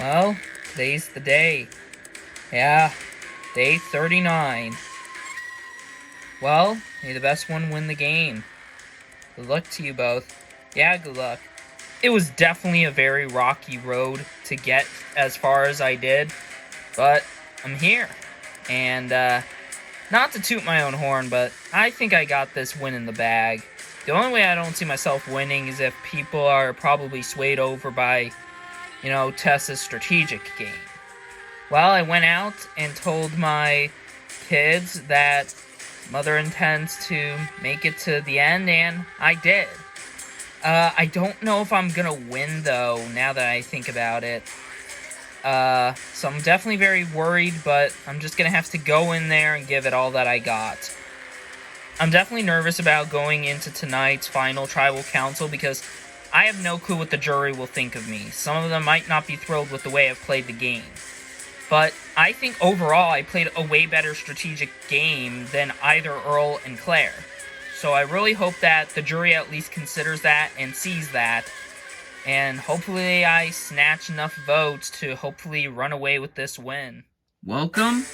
Well, today's the day. Yeah, day 39. Well, may the best one win the game. Good luck to you both. Yeah, good luck. It was definitely a very rocky road to get as far as I did, but I'm here. And, not to toot my own horn, but I think I got this win in the bag. The only way I don't see myself winning is if people are probably swayed over by, Tess's strategic game. Well, I went out and told my kids that Mother intends to make it to the end, and I did. I don't know if I'm gonna win, though, now that I think about it. So I'm definitely very worried, but I'm just gonna have to go in there and give it all that I got. I'm definitely nervous about going into tonight's final tribal council because I have no clue what the jury will think of me. Some of them might not be thrilled with the way I've played the game. But I think overall I played a way better strategic game than either Earl and Claire. So I really hope that the jury at least considers that and sees that. And hopefully I snatch enough votes to hopefully run away with this win. Welcome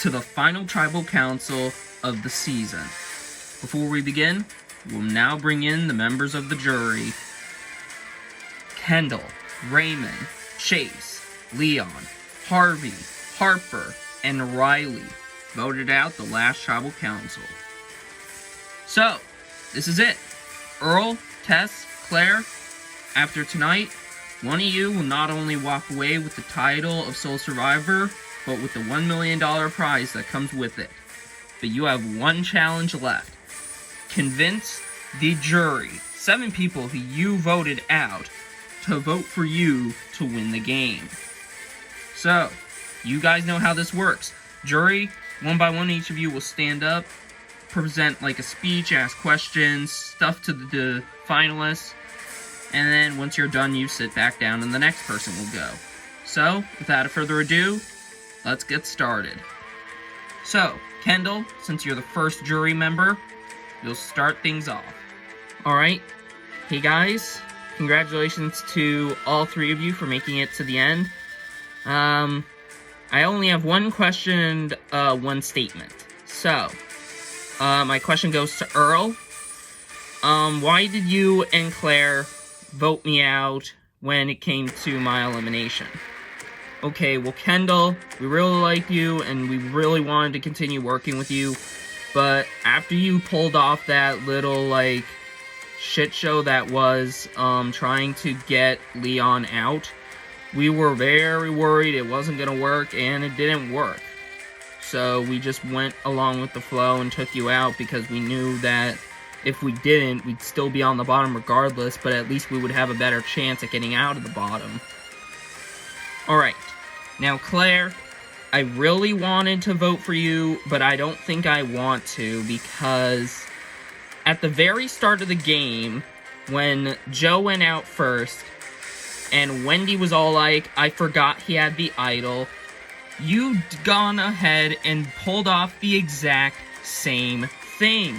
to the final tribal council of the season. Before we begin, we'll now bring in the members of the jury. Kendall, Raymond, Chase, Leon, Harvey, Harper, and Riley voted out the last tribal council. So, this is it. Earl, Tess, Claire, after tonight, one of you will not only walk away with the title of Sole Survivor, but with the $1 million prize that comes with it. But you have one challenge left. Convince the jury, 7 people who you voted out, to vote for you to win the game. So, you guys know how this works. Jury, one by one, each of you will stand up, present like a speech, ask questions, stuff to the finalists, and then once you're done, you sit back down and the next person will go. So, without further ado, let's get started. So, Kendall, since you're the first jury member, you'll start things off. Alright, hey guys, congratulations to all 3 of you for making it to the end. I only have one question and one statement. So, my question goes to Earl. Why did you and Claire vote me out when it came to my elimination? Okay, well, Kendall, we really like you, and we really wanted to continue working with you, but after you pulled off that little, shit show that was, trying to get Leon out, we were very worried it wasn't gonna work, and it didn't work. So we just went along with the flow and took you out because we knew that if we didn't, we'd still be on the bottom regardless, but at least we would have a better chance at getting out of the bottom. Alright, now Claire, I really wanted to vote for you, but I don't think I want to because at the very start of the game, when Joe went out first, and Wendy was all like, I forgot he had the idol, you'd gone ahead and pulled off the exact same thing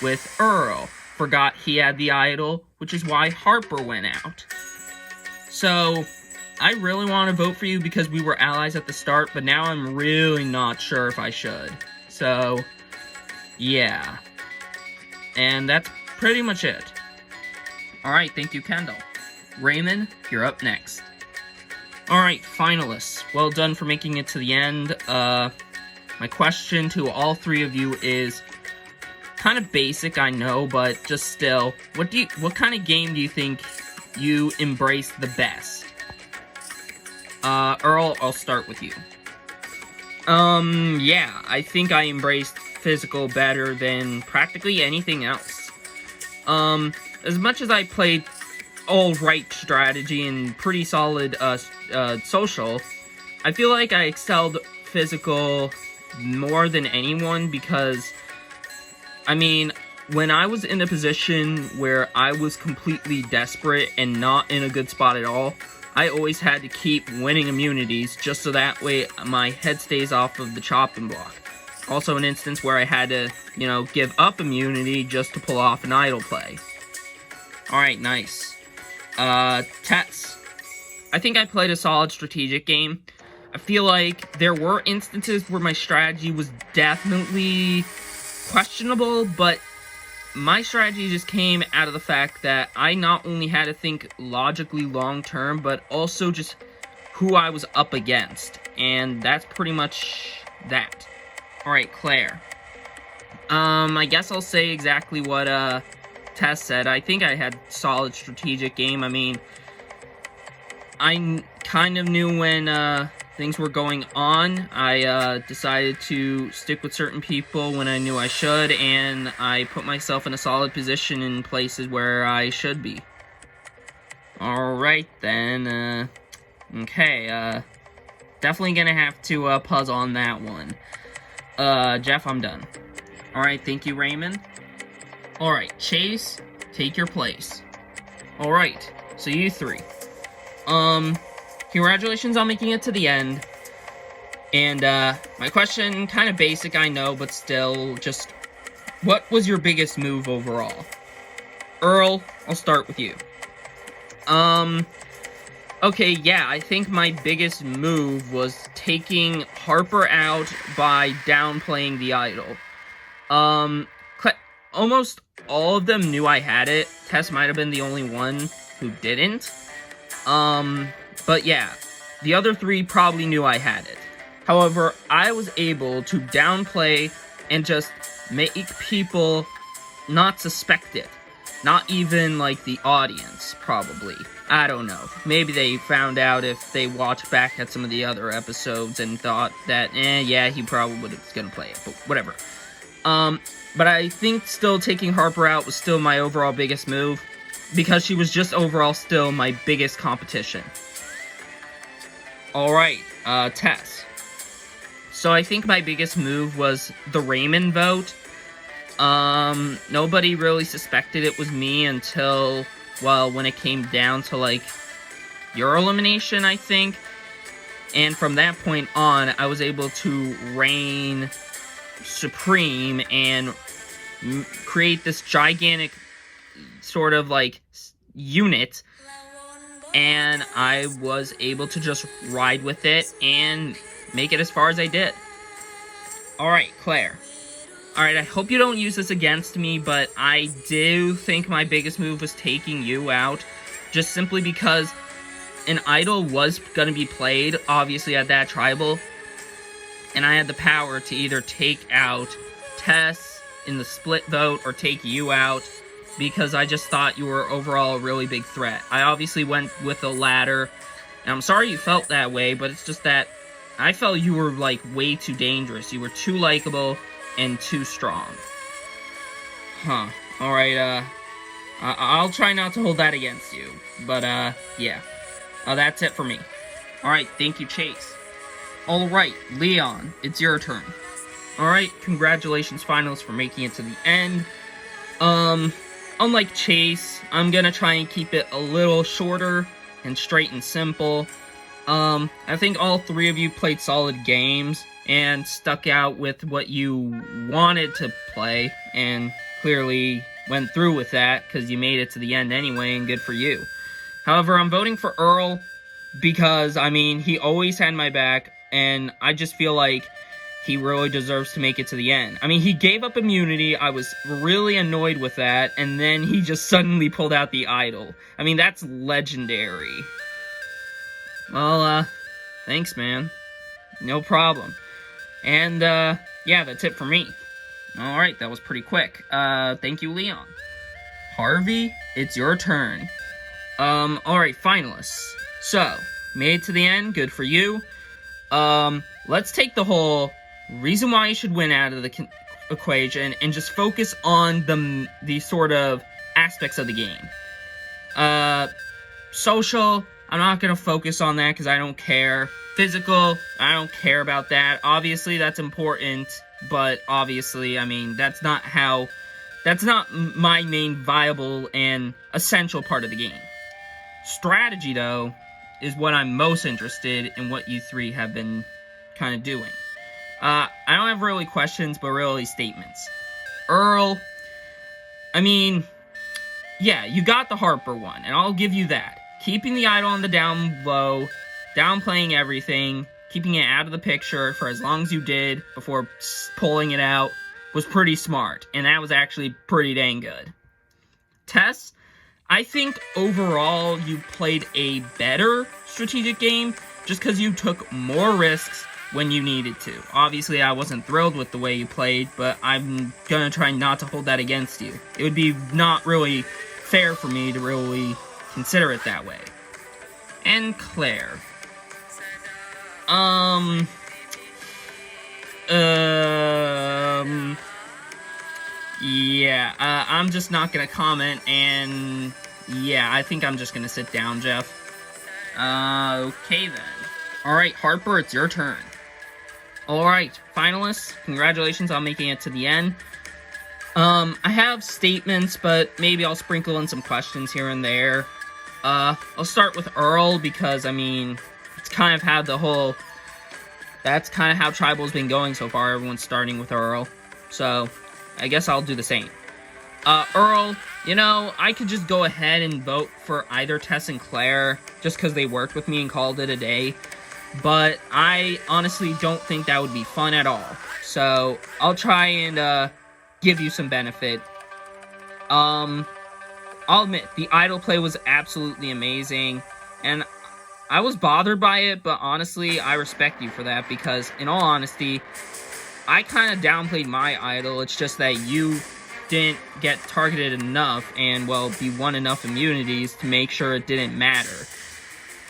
with Earl. Forgot he had the idol, which is why Harper went out. So, I really want to vote for you because we were allies at the start, but now I'm really not sure if I should. So, yeah. And that's pretty much it. Alright, thank you, Kendall. Raymond, you're up next. Alright, finalists. Well done for making it to the end. My question to all 3 of you is kind of basic, I know, but just still, what kind of game do you think you embraced the best? Earl, I'll start with you. Yeah, I think I embraced physical better than practically anything else. As much as I played all-right strategy and pretty solid, social, I feel like I excelled physical more than anyone because, when I was in a position where I was completely desperate and not in a good spot at all, I always had to keep winning immunities just so that way my head stays off of the chopping block. Also an instance where I had to, give up immunity just to pull off an idle play. Alright, nice. Tess. I think I played a solid strategic game. I feel like there were instances where my strategy was definitely questionable, but my strategy just came out of the fact that I not only had to think logically long term, but also just who I was up against. And that's pretty much that. Alright, Claire. I guess I'll say exactly what Tess said. I think I had solid strategic game. I mean, I kind of knew when things were going on. I decided to stick with certain people when I knew I should, and I put myself in a solid position in places where I should be. Alright then, okay, definitely gonna have to puzzle on that one. Jeff, I'm done. Alright, thank you, Raymond. Alright, Chase, take your place. Alright, so you three. Congratulations on making it to the end. And, my question, kind of basic, I know, but still, just, what was your biggest move overall? Earl, I'll start with you. Okay, yeah, I think my biggest move was taking Harper out by downplaying the idol. Almost all of them knew I had it. Tess might have been the only one who didn't. But yeah, the other three probably knew I had it. However, I was able to downplay and just make people not suspect it. Not even, like, the audience, probably. I don't know. Maybe they found out if they watched back at some of the other episodes and thought that, yeah, he probably was gonna play it, but whatever. But I think still taking Harper out was still my overall biggest move, because she was just overall still my biggest competition. Alright, Tess. So I think my biggest move was the Raymond vote. Nobody really suspected it was me until, well, when it came down to, like, your elimination, I think. And from that point on, I was able to reign supreme and create this gigantic sort of, like, unit. And I was able to just ride with it and make it as far as I did. Alright, Claire. Alright, I hope you don't use this against me, but I do think my biggest move was taking you out. Just simply because an idol was going to be played, obviously, at that tribal. And I had the power to either take out Tess in the split vote or take you out, because I just thought you were overall a really big threat. I obviously went with the latter, and I'm sorry you felt that way, but it's just that I felt you were, like, way too dangerous. You were too likable and too strong. Huh. Alright, I'll try not to hold that against you. But, yeah. That's it for me. Alright, thank you, Chase. Alright, Leon, it's your turn. Alright, congratulations, finalists, for making it to the end. Unlike Chase, I'm gonna try and keep it a little shorter and straight and simple. I think all three of you played solid games and stuck out with what you wanted to play, and clearly went through with that, because you made it to the end anyway, and good for you. However, I'm voting for Earl, because, I mean, he always had my back, and I just feel like he really deserves to make it to the end. I mean, he gave up immunity, I was really annoyed with that, and then he just suddenly pulled out the idol. I mean, that's legendary. Well, thanks, man. No problem. And, yeah, that's it for me. Alright, that was pretty quick. Thank you, Leon. Harvey, it's your turn. Alright, finalists. So, made it to the end, good for you. Let's take the whole reason why you should win out of the equation and just focus on the sort of aspects of the game. Social, I'm not gonna focus on that because I don't care. Physical, I don't care about that. Obviously, that's important, but obviously, I mean, that's not my main viable and essential part of the game. Strategy, though, is what I'm most interested in, what you three have been kind of doing. I don't have really questions, but really statements. Earl, I mean, yeah, you got the Harper one, and I'll give you that. keeping the idol on the down low, downplaying everything, keeping it out of the picture for as long as you did before pulling it out was pretty smart, and that was actually pretty dang good. Tess, I think overall you played a better strategic game just because you took more risks when you needed to. Obviously, I wasn't thrilled with the way you played, but I'm gonna try not to hold that against you. It would be not really fair for me to really consider it that way. And Claire. Yeah, I'm just not gonna comment, and yeah, I think I'm just gonna sit down, Jeff. Okay then. Alright, Harper, it's your turn. Alright, finalists, congratulations on making it to the end. I have statements, but maybe I'll sprinkle in some questions here and there. I'll start with Earl, because, I mean, it's kind of how that's kind of how Tribal's been going so far. Everyone's starting with Earl. So, I guess I'll do the same. Earl, you know, I could just go ahead and vote for either Tess and Claire, just because they worked with me and called it a day. But I honestly don't think that would be fun at all. So, I'll try and, give you some benefit. I'll admit, the idol play was absolutely amazing, and I was bothered by it, but honestly, I respect you for that, because, in all honesty, I kind of downplayed my idol. It's just that you didn't get targeted enough, and, well, you won enough immunities to make sure it didn't matter.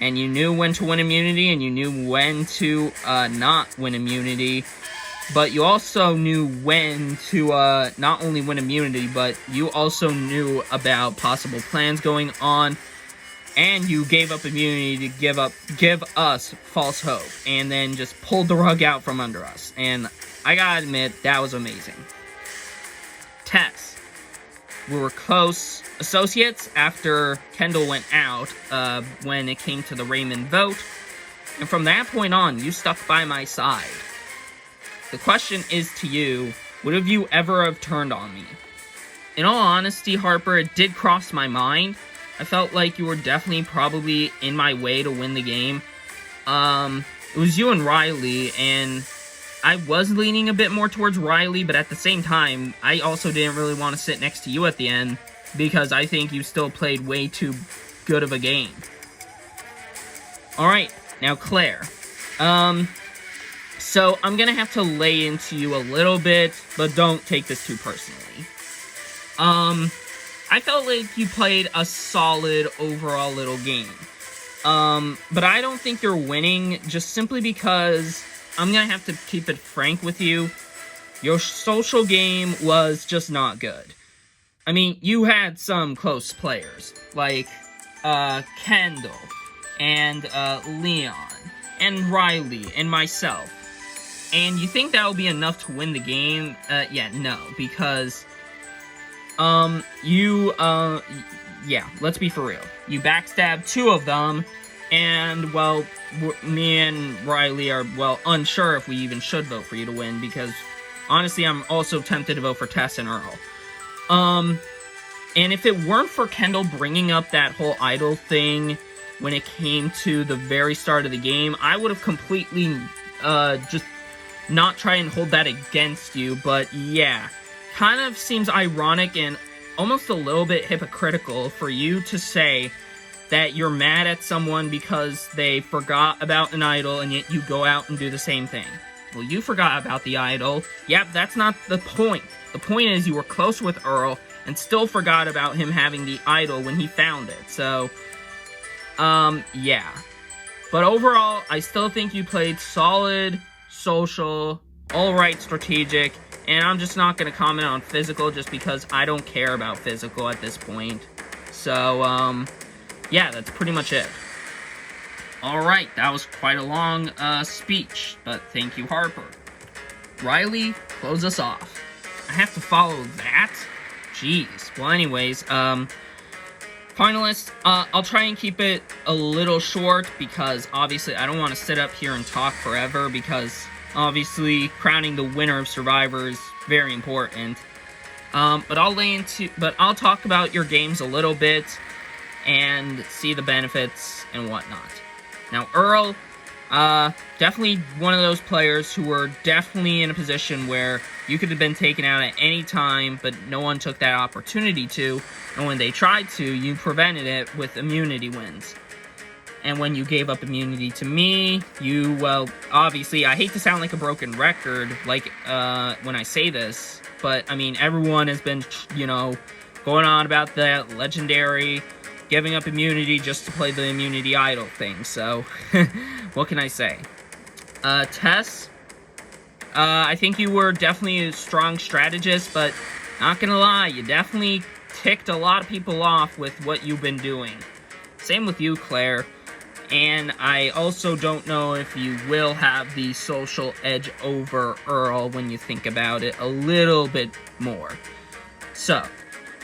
And you knew when to win immunity, and you knew when to, not win immunity, but you also knew when to, not only win immunity, but you also knew about possible plans going on, and you gave up immunity to give us false hope, and then just pulled the rug out from under us, and I gotta admit, that was amazing. Tess. We were close associates after Kendall went out, when it came to the Raymond vote, and from that point on, you stuck by my side. The question is to you, would have you ever have turned on me? In all honesty, Harper, it did cross my mind. I felt like you were definitely probably in my way to win the game. It was you and Riley, and I was leaning a bit more towards Riley, but at the same time, I also didn't really want to sit next to you at the end, because I think you still played way too good of a game. Alright, now Claire. So I'm gonna have to lay into you a little bit, but don't take this too personally. I felt like you played a solid overall little game. But I don't think you're winning, just simply because I'm gonna have to keep it frank with you. Your social game was just not good. I mean, you had some close players, like, Kendall, and, Leon, and Riley, and myself. And you think that'll be enough to win the game? Yeah, no, because, yeah, let's be for real. You backstabbed two of them, and, well, me and Riley are, well, unsure if we even should vote for you to win, because, honestly, I'm also tempted to vote for Tess and Earl. And if it weren't for Kendall bringing up that whole idol thing when it came to the very start of the game, I would have completely, just not try and hold that against you, but yeah, kind of seems ironic and almost a little bit hypocritical for you to say that you're mad at someone because they forgot about an idol, and yet you go out and do the same thing. Well, you forgot about the idol. Yep, that's not the point. The point is you were close with Earl and still forgot about him having the idol when he found it. So, yeah. But overall, I still think you played solid, social, alright strategic, and I'm just not going to comment on physical just because I don't care about physical at this point. So, yeah, that's pretty much it. Alright, that was quite a long, speech, but thank you, Harper. Riley, close us off. I have to follow that? Jeez. Well, anyways, finalists, I'll try and keep it a little short, because obviously I don't want to sit up here and talk forever, because obviously crowning the winner of Survivor is very important. But I'll talk about your games a little bit, and see the benefits and whatnot. Now, Earl, definitely one of those players who were definitely in a position where you could have been taken out at any time, but no one took that opportunity to, and when they tried to, you prevented it with immunity wins. And when you gave up immunity to me, you, well, obviously, I hate to sound like a broken record, like, when I say this, but, I mean, everyone has been, you know, going on about that legendary giving up immunity just to play the immunity idol thing, so, what can I say? Tess, I think you were definitely a strong strategist, but not gonna lie, you definitely ticked a lot of people off with what you've been doing. Same with you, Claire. And I also don't know if you will have the social edge over Earl when you think about it a little bit more. So,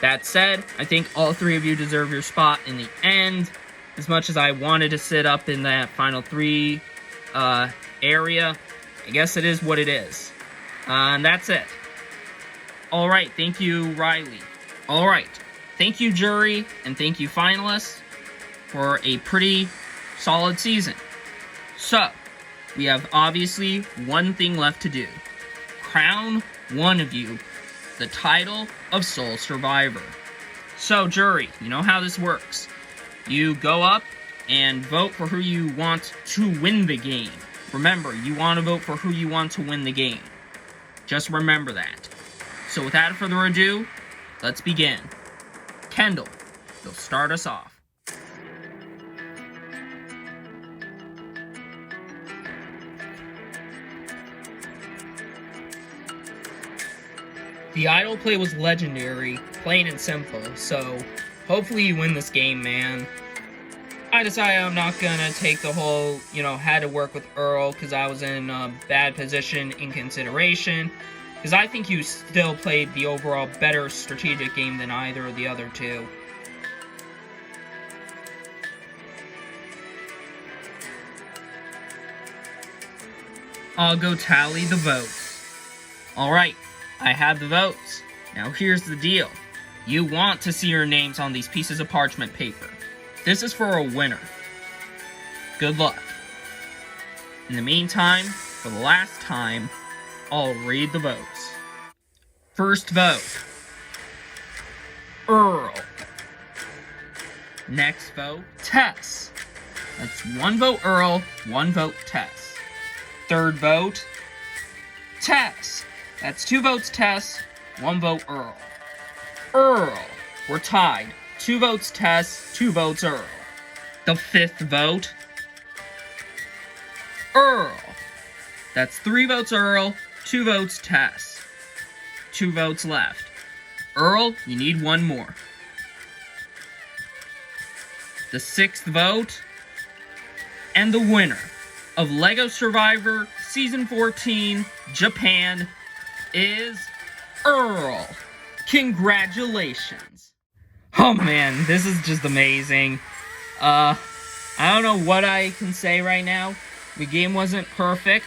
that said, I think all three of you deserve your spot in the end. As much as I wanted to sit up in that final three area, I guess it is what it is. And that's it. Alright, thank you, Riley. Alright, thank you, jury, and thank you, finalists, for a pretty solid season. So, we have obviously one thing left to do. Crown one of you the title of Sole Survivor. So, jury, you know how this works. You go up and vote for who you want to win the game. Remember, you want to vote for who you want to win the game. Just remember that. So, without further ado, let's begin. Kendall, you'll start us off. The idol play was legendary, plain and simple, so hopefully you win this game, man. I decided I'm not gonna take the whole, had to work with Earl because I was in a bad position in consideration, because I think you still played the overall better strategic game than either of the other two. I'll go tally the votes. Alright. I have the votes. Now here's the deal. You want to see your names on these pieces of parchment paper. This is for a winner. Good luck. In the meantime, for the last time, I'll read the votes. First vote. Earl. Next vote, Tess. That's one vote Earl, one vote Tess. Third vote, Tess. That's 2 votes Tess, 1 vote Earl. Earl, we're tied. 2 votes Tess, 2 votes Earl. The 5th vote, Earl. That's 3 votes Earl, 2 votes Tess. 2 votes left. Earl, you need 1 more. The 6th vote, and the winner of LEGO Survivor Season 14, Japan, is Earl. Congratulations. Oh man, this is just amazing. I don't know what I can say right now. The game wasn't perfect,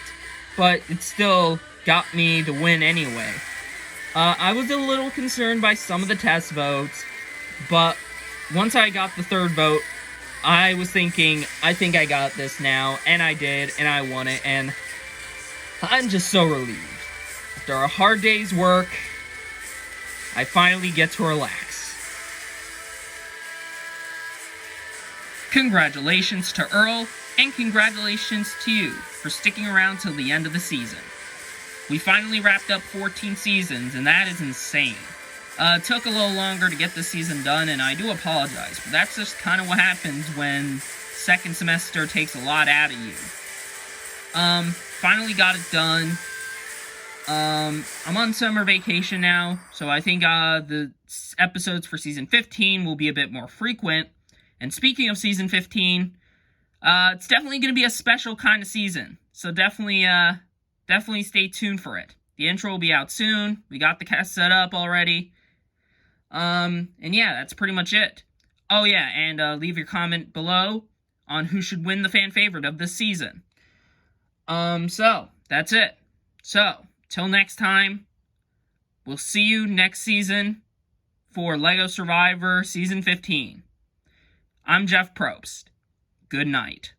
but it still got me the win anyway. I was a little concerned by some of the test votes, but once I got the 3rd vote, I was thinking, I think I got this now, and I did, and I won it, and I'm just so relieved. After a hard day's work, I finally get to relax. Congratulations to Earl, and congratulations to you for sticking around till the end of the season. We finally wrapped up 14 seasons, and that is insane. It took a little longer to get this season done, and I do apologize, but that's just kind of what happens when second semester takes a lot out of you. Finally got it done. I'm on summer vacation now, so I think the episodes for Season 15 will be a bit more frequent. And speaking of Season 15, it's definitely going to be a special kind of season. So definitely stay tuned for it. The intro will be out soon. We got the cast set up already. And yeah, that's pretty much it. Oh yeah, and leave your comment below on who should win the fan favorite of this season. So, that's it. So, till next time, we'll see you next season for LEGO Survivor Season 15. I'm Jeff Probst. Good night.